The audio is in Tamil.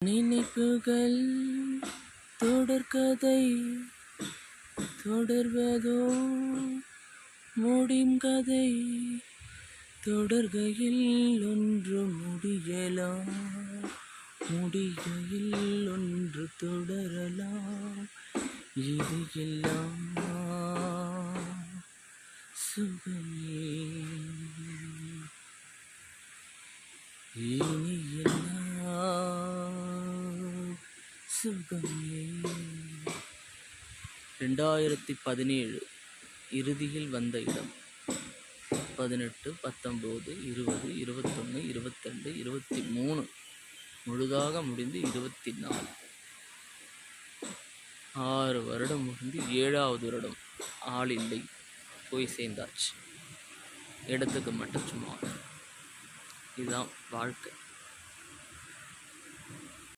நினைப்புகள் தொடர்கதை தொடர்வதோ முடியும் கதை தொடர்கையில் ஒன்று முடியலாம் முடிகையில் ஒன்று தொடரலாம் இது எல்லாம் சுகமே இனி எல்லாம் சுகமே. 2017 இறுதியில் வந்த இடம் 18, 19, 20, 21, 22, 23 முழுதாக முடிந்து 24 6 வருடம் முடிந்து 7வது வருடம். ஆள் இல்லை, போய் சேர்ந்தாச்சு. இடத்துக்கு மட்டும் சும்மா. இதுதான் வாழ்க்கை.